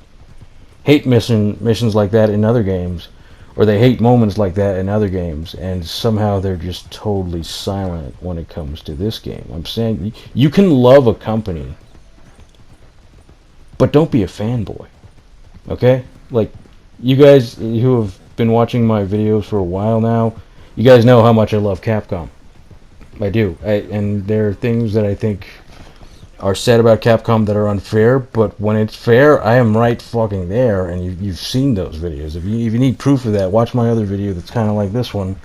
hate missions like that in other games, or they hate moments like that in other games, and somehow they're just totally silent when it comes to this game. I'm saying you can love a company, but don't be a fanboy, okay? Like, you guys who have been watching my videos for a while now, you guys know how much I love Capcom. I do. And there are things that I think are said about Capcom that are unfair, but when it's fair, I am right fucking there, and you've seen those videos. If you need proof of that, watch my other video that's kind of like this one,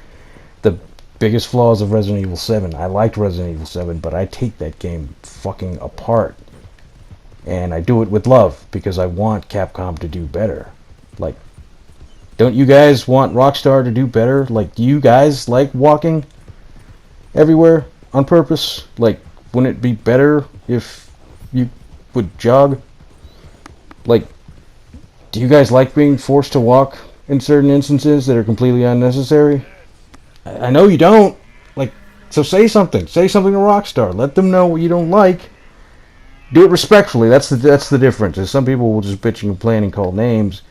the biggest flaws of Resident Evil 7. I liked Resident Evil 7, but I take that game fucking apart, and I do it with love, because I want Capcom to do better. Like, don't you guys want Rockstar to do better? Like, do you guys like walking everywhere on purpose? Like, wouldn't it be better if you would jog? Like, do you guys like being forced to walk in certain instances that are completely unnecessary? I know you don't. Like, so say something. Say something to Rockstar. Let them know what you don't like. Do it respectfully. That's the difference. Is some people will just bitch and complain and call names.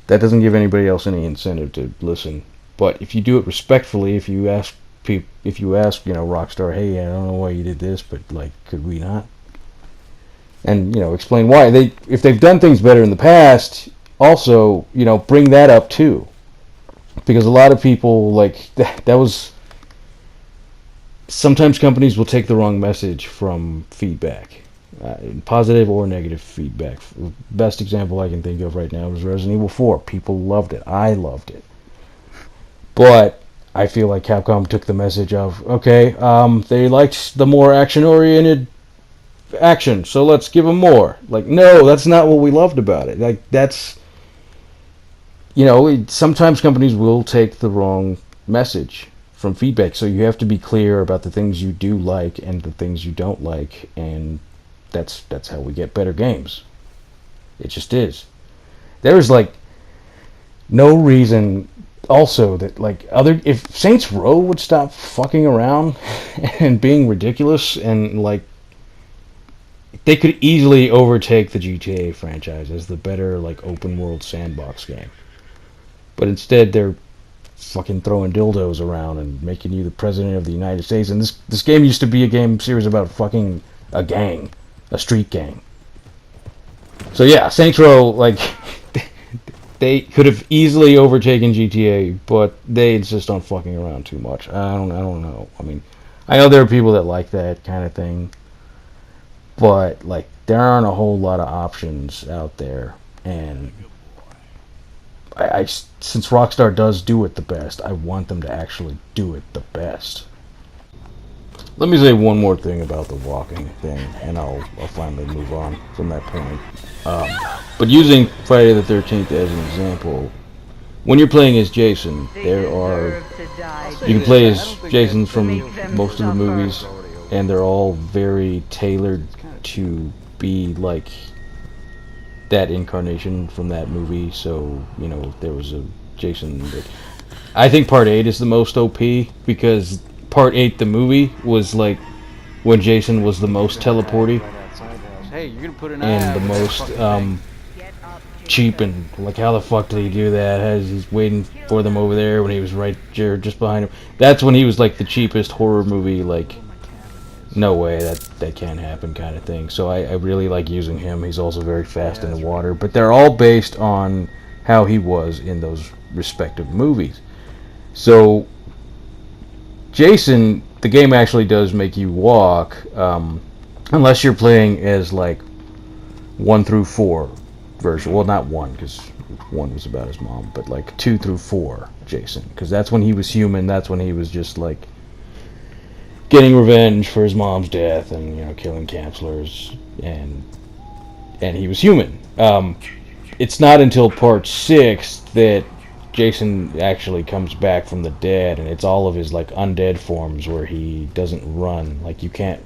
That doesn't give anybody else any incentive to listen. But if you do it respectfully, if you ask Rockstar, hey, I don't know why you did this, but like, could we not? And explain why. If they've done things better in the past, also bring that up too, because a lot of people like that was. Sometimes companies will take the wrong message from feedback. Positive or negative feedback. The best example I can think of right now is Resident Evil 4. People loved it. I loved it. But I feel like Capcom took the message of, okay, they liked the more action-oriented action, so let's give them more. Like, no, that's not what we loved about it. Like, that's... sometimes companies will take the wrong message from feedback, so you have to be clear about the things you do like and the things you don't like, and that's how we get better games. It just is. There is like no reason also that like if Saints Row would stop fucking around and being ridiculous, and like they could easily overtake the GTA franchise as the better like open world sandbox game. But instead they're fucking throwing dildos around and making you the president of the United States, and this game used to be a game series about fucking a gang. A street gang. So yeah, Saints Row, like, they could have easily overtaken GTA, but they insist on fucking around too much. I don't know. I mean, I know there are people that like that kind of thing, but like, there aren't a whole lot of options out there, and I since Rockstar does do it the best, I want them to actually do it the best. Let me say one more thing about the walking thing, and I'll finally move on from that point. But using Friday the 13th as an example, when you're playing as Jason, you can play as Jason from most of the movies, and they're all very tailored to be like that incarnation from that movie. So, there was a Jason that... I think Part 8 is the most OP, because Part 8, the movie, was like when Jason was the most teleporty and the most cheap, and like, how the fuck did he do that? He's waiting for them over there when he was right there just behind him. That's when he was like the cheapest horror movie, like, no way, that can't happen kind of thing. So I really like using him. He's also very fast in the water, but they're all based on how he was in those respective movies. So Jason, the game actually does make you walk, unless you're playing as like 1 through 4 version. Well, not 1, because 1 was about his mom, but like 2 through 4 Jason, because that's when he was human. That's when he was just like getting revenge for his mom's death and killing counselors, and he was human. It's not until Part 6 that Jason actually comes back from the dead, and it's all of his like undead forms where he doesn't run. Like, you can't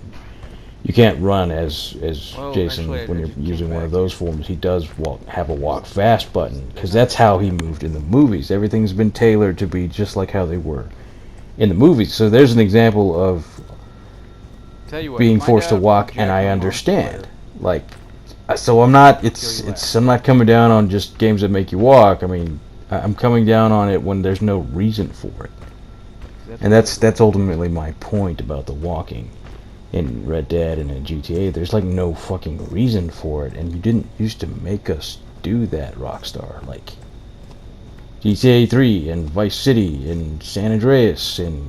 you can't run as Jason actually, I when you're just came using one back of those here. forms. He does have a walk fast button because that's how he moved in the movies. Everything's been tailored to be just like how they were in the movies. So there's an example of Tell you what, being find forced to out who walk, and jacked I my mom's understand. toilet. Like, so I'm not. I'll kill you I'm not laughing. coming down on just games that make you walk. I mean, I'm coming down on it when there's no reason for it, That's and what I was that's wondering. ultimately my point about the walking in Red Dead and in GTA. There's like no fucking reason for it, and you didn't used to make us do that, Rockstar. Like GTA 3 and Vice City and San Andreas and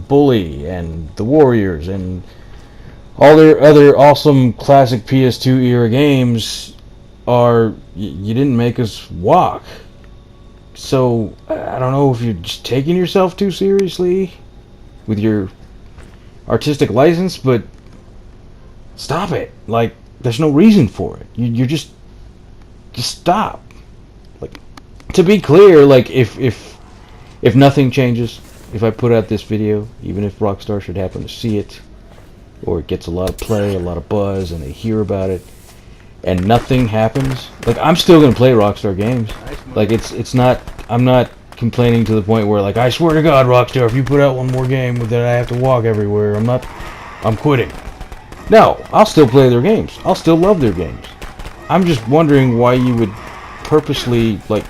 Bully and The Warriors and all their other awesome classic PS2 era games are you didn't make us walk. So I don't know if you're just taking yourself too seriously with your artistic license, but stop it. Like there's no reason for it. You're just stop. Like to be clear, like if nothing changes, if I put out this video, even if Rockstar should happen to see it, or it gets a lot of play, a lot of buzz, and they hear about it, and nothing happens, like I'm still gonna play Rockstar games. Nice Like move. it's not. I'm not complaining to the point where like I swear to God, Rockstar, if you put out one more game that I have to walk everywhere, I'm not. I'm quitting. No, I'll still play their games. I'll still love their games. I'm just wondering why you would purposely like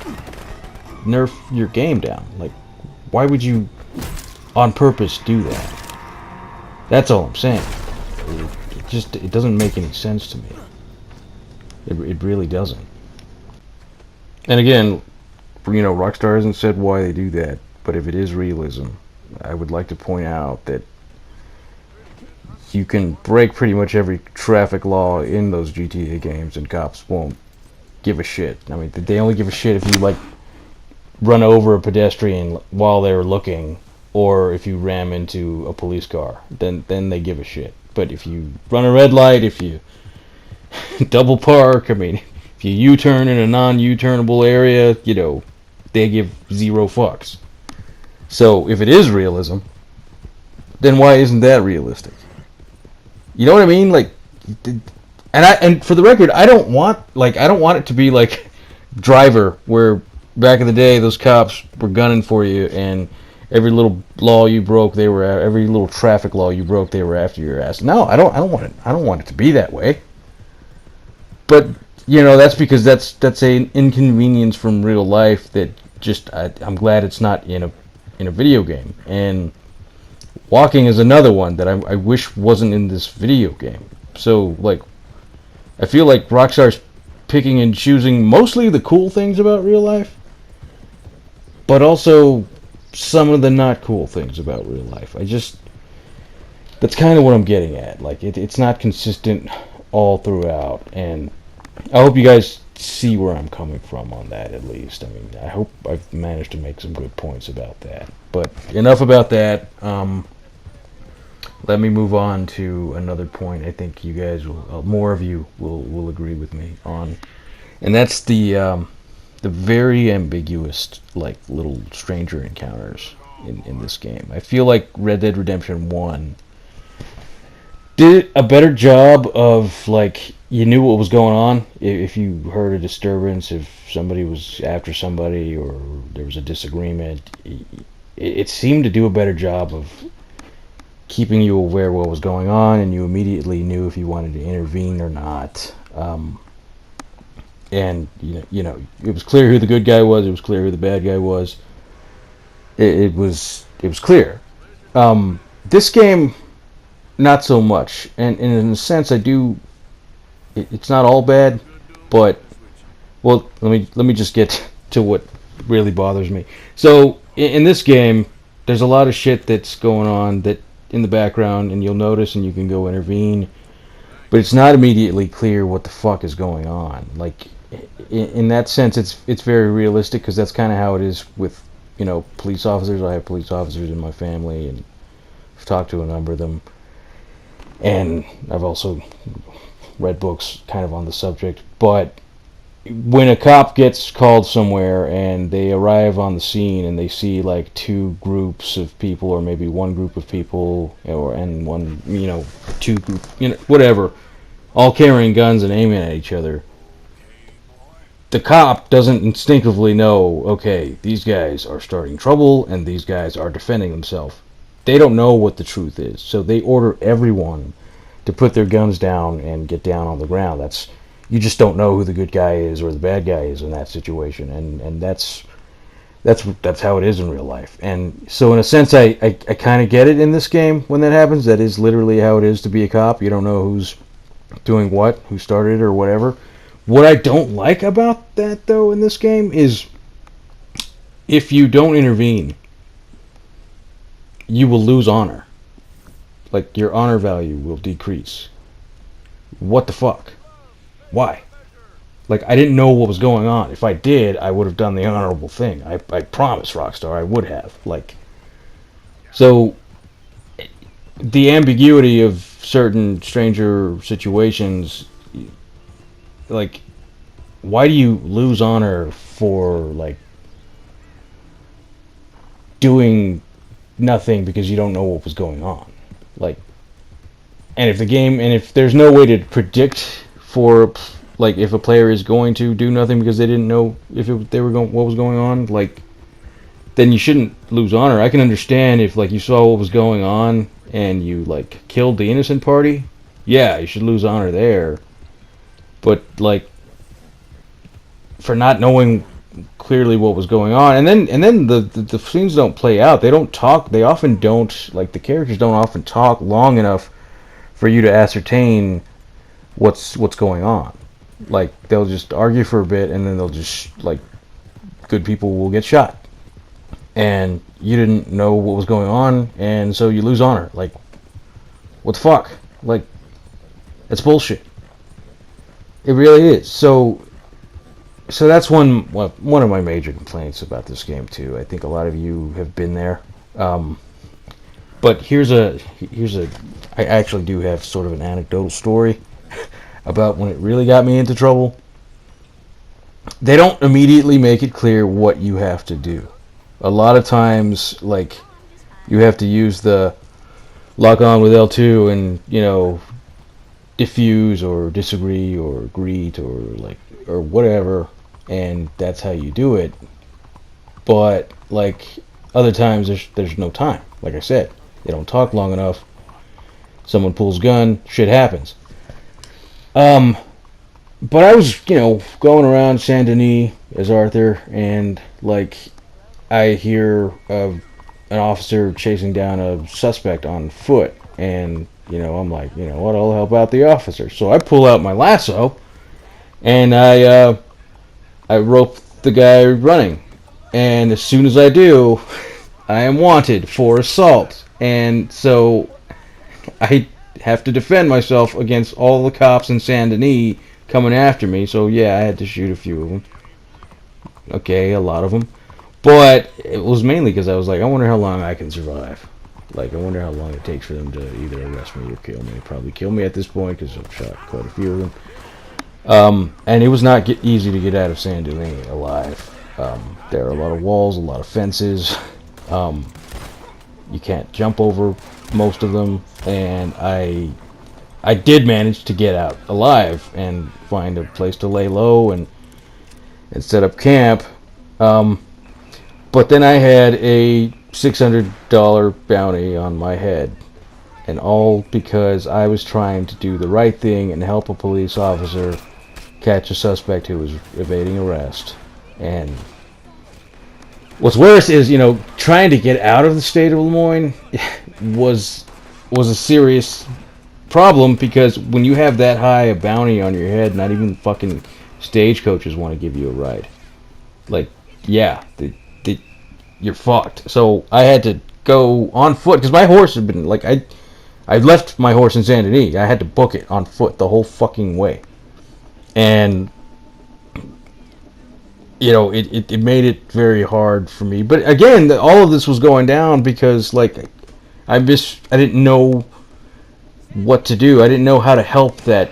nerf your game down. Like, why would you on purpose do that? That's all I'm saying. It doesn't make any sense to me. It really doesn't. And again, Rockstar hasn't said why they do that, but if it is realism, I would like to point out that you can break pretty much every traffic law in those GTA games, and cops won't give a shit. I mean, they only give a shit if you like run over a pedestrian while they're looking, or if you ram into a police car. Then they give a shit. But if you run a red light, if you double park, I mean, if you U-turn in a non-U-turnable area, they give zero fucks. So if it is realism, then why isn't that realistic? You know what I mean? Like, and for the record, I don't want it to be like Driver, where back in the day those cops were gunning for you, and every little law you broke, every little traffic law you broke, they were after your ass. No, I don't want it to be that way. But that's because that's an inconvenience from real life that I'm glad it's not in a video game. And walking is another one that I wish wasn't in this video game. So like, I feel like Rockstar's picking and choosing mostly the cool things about real life, but also some of the not cool things about real life. That's kind of what I'm getting at. Like it's not consistent all throughout, and I hope you guys see where I'm coming from on that at least. I mean, I hope I've managed to make some good points about that. But enough about that. Let me move on to another point. I think you guys more of you will agree with me on, and that's the very ambiguous like little stranger encounters in this game. I feel like Red Dead Redemption 1 did a better job of like you knew what was going on if you heard a disturbance, if somebody was after somebody or there was a disagreement. It seemed to do a better job of keeping you aware of what was going on, and you immediately knew if you wanted to intervene or not. And it was clear who the good guy was. It was clear who the bad guy was. It was clear. This game, not so much. And in a sense, I do. It's not all bad, but well, let me just get to what really bothers me. So in this game, there's a lot of shit that's going on that in the background, and you'll notice, and you can go intervene, but it's not immediately clear what the fuck is going on. Like in that sense, it's very realistic because that's kind of how it is with police officers. I have police officers in my family, and I've talked to a number of them, and I've also read books kind of on the subject. But when a cop gets called somewhere and they arrive on the scene and they see like two groups of people, or maybe one group of people, or and one, two group, whatever, all carrying guns and aiming at each other, the cop doesn't instinctively know, okay, these guys are starting trouble and these guys are defending themselves. They don't know what the truth is, so they order everyone to put their guns down and get down on the ground. You just don't know who the good guy is or the bad guy is in that situation, and that's how it is in real life. And so in a sense, I kind of get it in this game when that happens. That is literally how it is to be a cop. You don't know who's doing what, who started it or whatever. What I don't like about that, though, in this game is if you don't intervene, you will lose honor. Like, your honor value will decrease. What the fuck? Why? Like, I didn't know what was going on. If I did, I would have done the honorable thing. I promise, Rockstar, I would have. Like, so the ambiguity of certain stranger situations, like, why do you lose honor for, like, doing nothing because you don't know what was going on? Like, and if there's no way to predict for, like, if a player is going to do nothing because they didn't know what was going on, like, then you shouldn't lose honor. I can understand if, like, you saw what was going on and you, like, killed the innocent party. Yeah, you should lose honor there. But, like, for not knowing clearly what was going on, and then the scenes don't play out. They don't talk. They often don't, like, the characters don't often talk long enough for you to ascertain what's going on. Like, they'll just argue for a bit, and then they'll just, like, good people will get shot, and you didn't know what was going on, and so you lose honor. Like, what the fuck? Like, it's bullshit. It really is. So that's one of my major complaints about this game too. I think a lot of you have been there. But here's a I actually do have sort of an anecdotal story about when it really got me into trouble. They don't immediately make it clear what you have to do. A lot of times, like, you have to use the lock on with L2 and, diffuse or disagree or greet or whatever, and that's how you do it. But, like, other times there's no time. Like I said, they don't talk long enough. Someone pulls gun, shit happens. But I was, going around Saint Denis as Arthur, and, like, I hear an officer chasing down a suspect on foot, and, I'm like, what, I'll help out the officer. So I pull out my lasso, and I rope the guy running. And as soon as I do, I am wanted for assault. And so I have to defend myself against all the cops in Saint Denis coming after me. So yeah, I had to shoot a few of them. Okay, a lot of them. But it was mainly because I was like, I wonder how long I can survive. Like, I wonder how long it takes for them to either arrest me or kill me. They'd probably kill me at this point because I've shot quite a few of them. And it was not easy to get out of Saint Denis alive. There are a lot of walls, a lot of fences. You can't jump over most of them. And I did manage to get out alive and find a place to lay low and set up camp. But then I had a $600 bounty on my head, and all because I was trying to do the right thing and help a police officer catch a suspect who was evading arrest. And what's worse is, trying to get out of the state of Lemoyne was a serious problem, because when you have that high a bounty on your head, not even fucking stagecoaches want to give you a ride. Like, yeah, you're fucked. So I had to go on foot, because my horse had been, like, I left my horse in Saint Denis. I had to book it on foot the whole fucking way. And, it made it very hard for me. But again, all of this was going down because, like, I didn't know what to do. I didn't know how to help that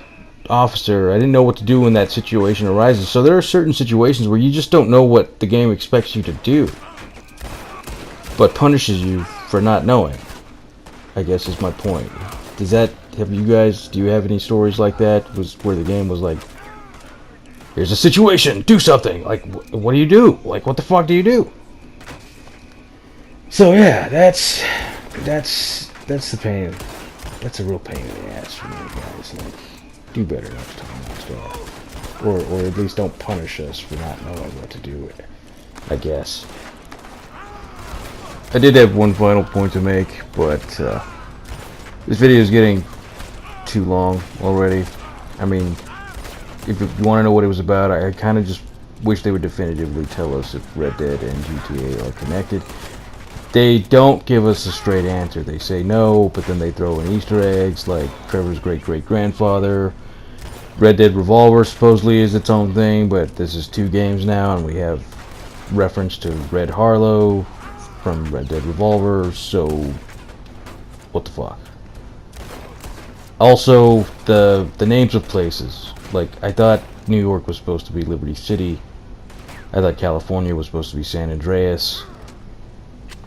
officer. I didn't know what to do when that situation arises. So there are certain situations where you just don't know what the game expects you to do, but punishes you for not knowing, I guess is my point. Do you have any stories like that? Where the game was like, here's a situation, do something. Like, what do you do? Like, what the fuck do you do? So yeah, that's the pain. That's a real pain in the ass for me, guys. Like, do better next time, Rockstar. Or at least don't punish us for not knowing what to do with it, I guess. I did have one final point to make, but this video is getting too long already. I mean, if you want to know what it was about, I kind of just wish they would definitively tell us if Red Dead and GTA are connected. They don't give us a straight answer. They say no, but then they throw in Easter eggs like Trevor's great-great-grandfather. Red Dead Revolver supposedly is its own thing, but this is 2 games now, and we have reference to Red Harlow from Red Dead Revolver, so what the fuck? Also, the names of places. Like, I thought New York was supposed to be Liberty City. I thought California was supposed to be San Andreas.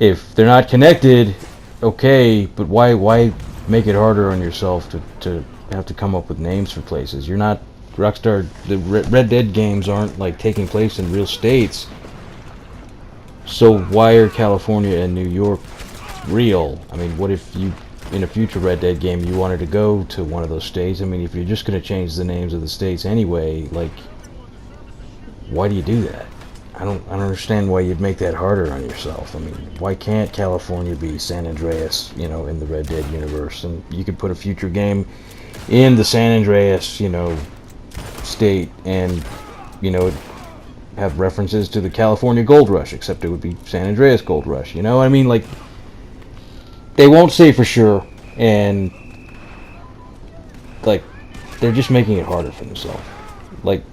If they're not connected, okay, but why make it harder on yourself to have to come up with names for places? You're not Rockstar. The Red Dead games aren't like taking place in real states. So why are California and New York real? I mean, what if you, in a future Red Dead game, you wanted to go to one of those states? I mean, if you're just going to change the names of the states anyway, like, why do you do that? I don't understand why you'd make that harder on yourself. I mean, why can't California be San Andreas, you know, in the Red Dead universe? And you could put a future game in the San Andreas, you know, state, and, you know, have references to the California Gold Rush, except it would be San Andreas Gold Rush, you know? I mean, like, they won't say for sure, and, like, they're just making it harder for themselves. Like,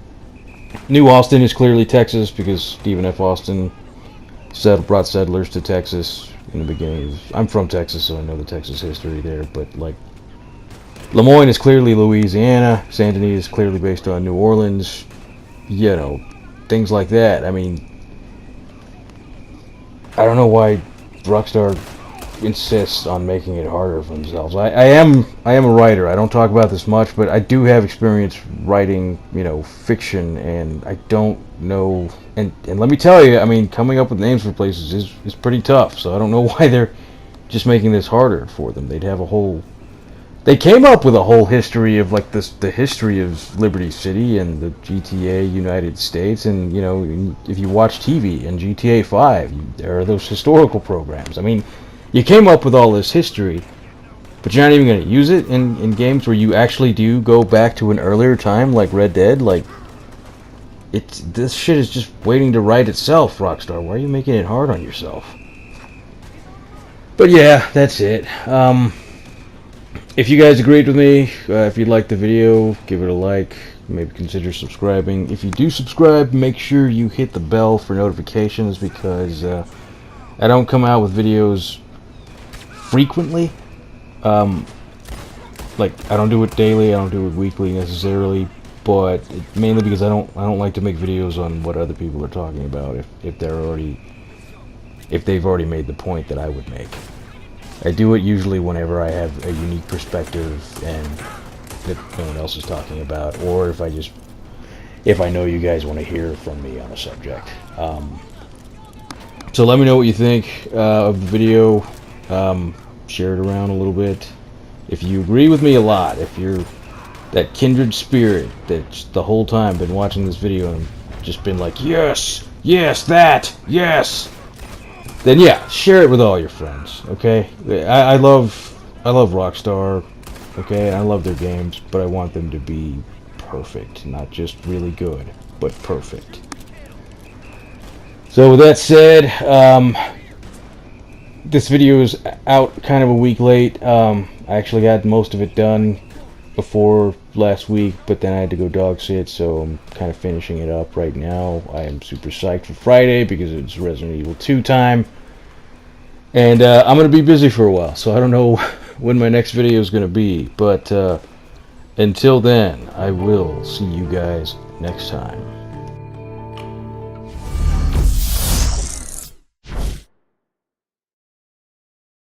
New Austin is clearly Texas because Stephen F. Austin brought settlers to Texas in the beginning. I'm from Texas, so I know the Texas history there, but, like, Lemoyne is clearly Louisiana. Saint Denis is clearly based on New Orleans. You know, things like that. I mean, I don't know why Rockstar insists on making it harder for themselves. I am a writer. I don't talk about this much, but I do have experience writing, you know, fiction, and I don't know. And let me tell you, I mean, coming up with names for places is pretty tough. So I don't know why they're just making this harder for them. They came up with a whole history of, like, the history of Liberty City and the GTA United States, and, you know, if you watch TV and GTA 5, there are those historical programs. I mean, you came up with all this history, but you're not even going to use it in games where you actually do go back to an earlier time, like Red Dead. Like, this shit is just waiting to write itself, Rockstar. Why are you making it hard on yourself? But yeah, that's it. If you guys agreed with me, if you liked the video, give it a like. Maybe consider subscribing. If you do subscribe, make sure you hit the bell for notifications, because I don't come out with videos frequently. Like, I don't do it daily, I don't do it weekly necessarily, but mainly because I don't like to make videos on what other people are talking about if they've already made the point that I would make. I do it usually whenever I have a unique perspective and that no one else is talking about, or if I know you guys want to hear from me on a subject. So let me know what you think of the video. Share it around a little bit. If you agree with me a lot, if you're that kindred spirit that's the whole time been watching this video and just been like, yes, that, yes, then yeah, share it with all your friends, okay? I love Rockstar, okay? I love their games, but I want them to be perfect, not just really good, but perfect. So with that said, this video is out kind of a week late. I actually got most of it done before last week, but then I had to go dog sit, so I'm kind of finishing it up right now. I am super psyched for Friday because it's Resident Evil 2 time, and I'm going to be busy for a while, so I don't know when my next video is going to be, but Until then, I will see you guys next time.